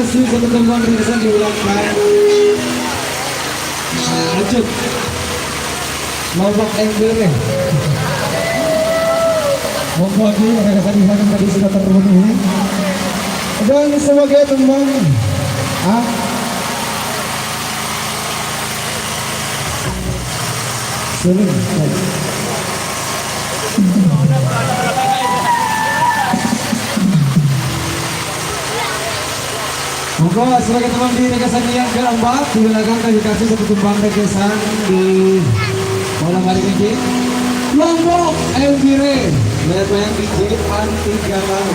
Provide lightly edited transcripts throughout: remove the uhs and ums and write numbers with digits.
kasih teman-teman bisa diulangkan. Lanjut. Lobak ember nih. Monggo tadi sudah terpenuhi. Dan sebagai teman Hah? Sering. Monggo sebagai teman di rekesan yang keempat silakan kami kasih satu tumpang rekesan di malam hari ini. Lombok Elvire, lihat yang DJ anti galau.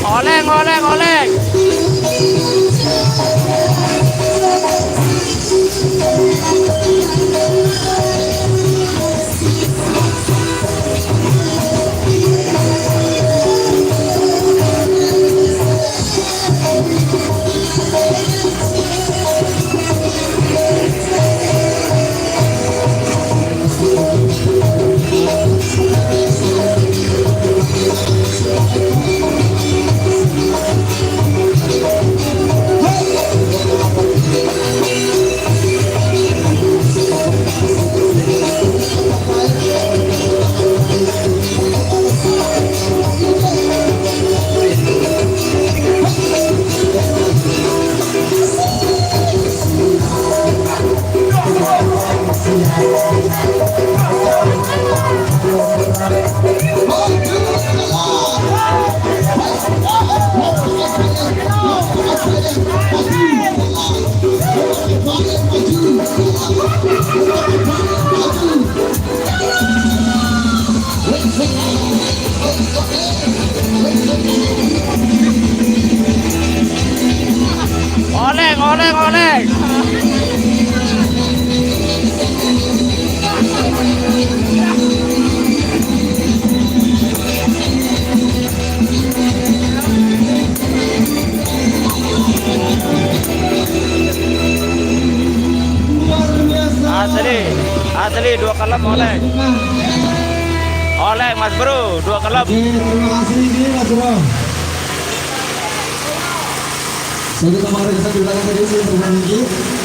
Oleng, oleng, oleng. Oleng, oleng, oleng. Asli 2 kelab oleng. Oleng Mas Bro, 2 kelab. Oke, terima kasih ini Mas Bro. Saya kita mari kita di belakang tadi saya berbagi.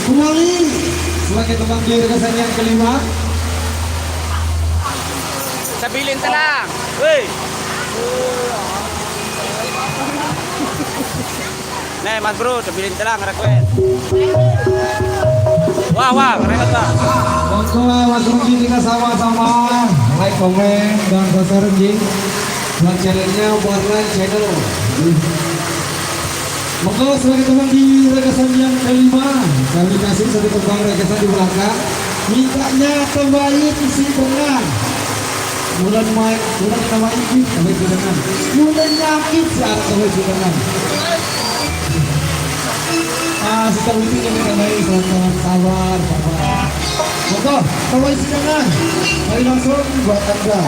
Kembali sebagai teman di rekesan yang kelima. Sabilin telang. Woi. Nih Mas Bro, sabilin telang request. Wah, keren Pak. Monggo Mas Rugi kita sama-sama like, komen, dan share buat channelnya Warna Channel. Monggo sebagai teman di rekesan yang kelima, kami kasih satu tembang rekesan di belakang. Mintanya terbaik isi dengan bulan Maret, bulan terbaik ini terbaik dengan bulan nyakit saat terbaik dengan. Setelah itu yang terbaik teman-teman sabar. Monggo terbaik dengan. Mari langsung buat Anda.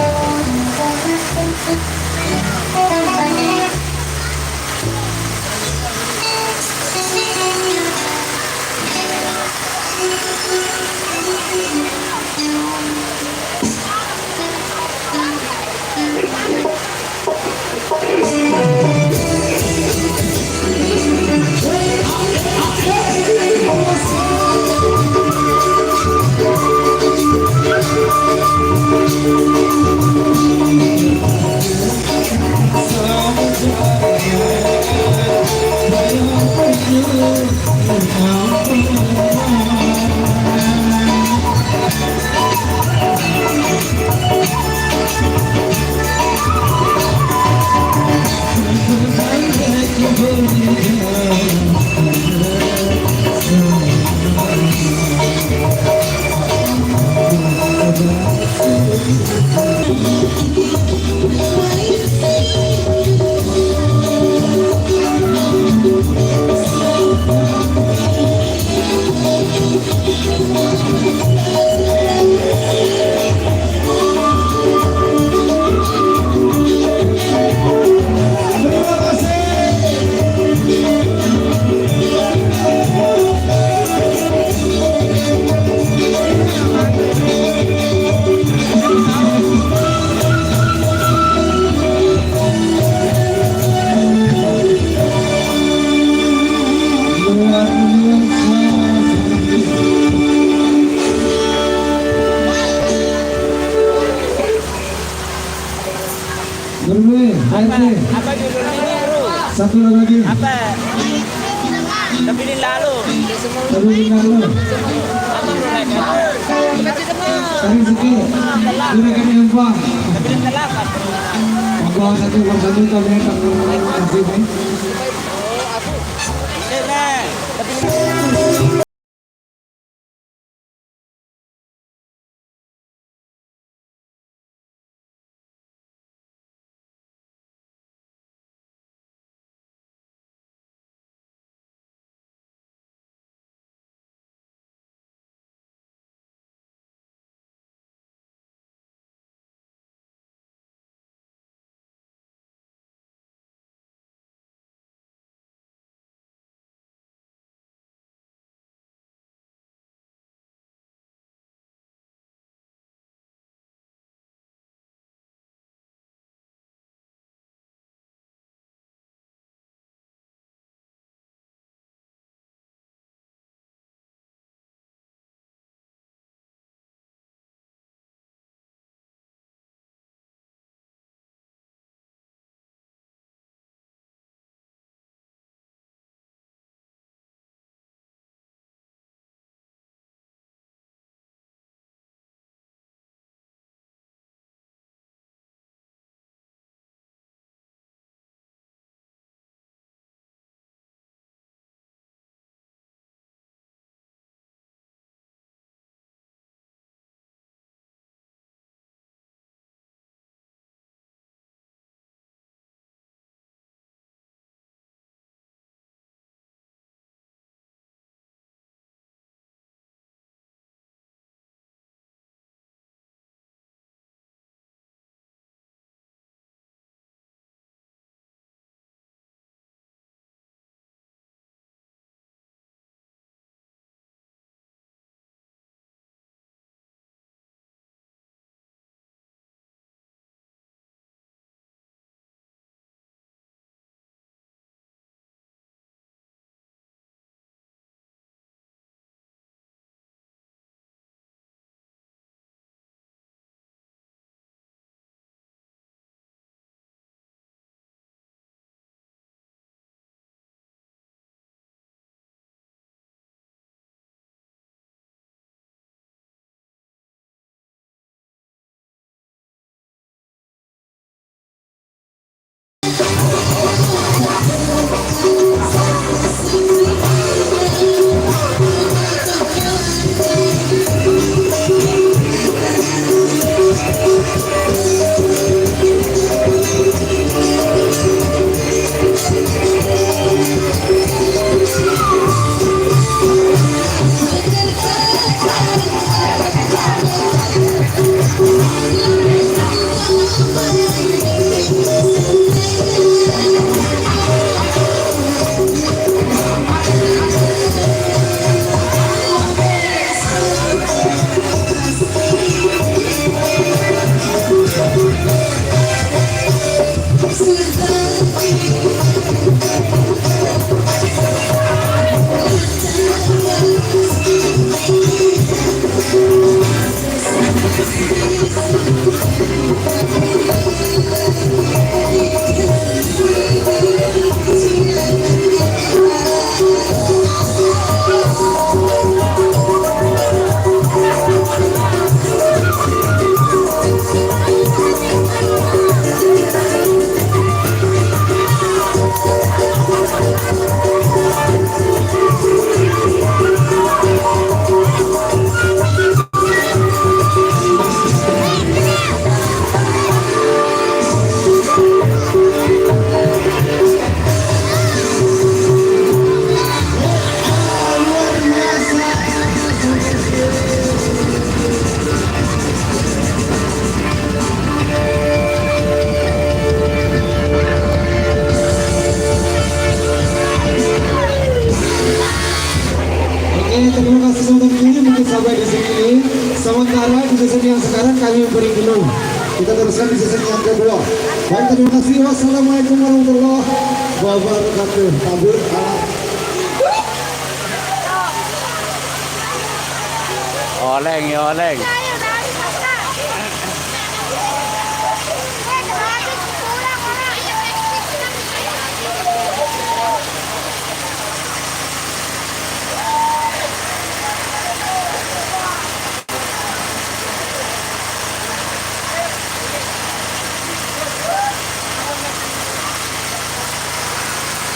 Apa judulnya Bro? Satu lagi. Apa? Sabilin lalu. Sabilin lalu. Apa Bro lagi? Kasih teman. Tadi sedikit. Ini kan yang bang. Sabilin telang. Monggo satu persatu kami akan kasih. Terima kasih saudara ini mungkin sampai di sini. Sementara di sesi yang sekarang kami beri dulu. Kita teruskan di sesi yang kedua. Baik, terima kasih. Wassalamualaikum warahmatullahi wabarakatuh. Tabur Oleng ya oleng.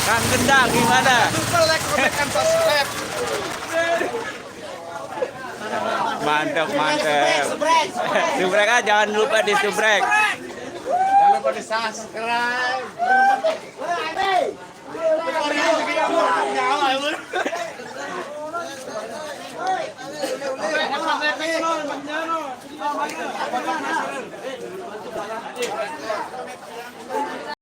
Kang Gendang gimana? Mantap, mantap. Subrek aja, jangan lupa di subrek. Jangan lupa di subscribe.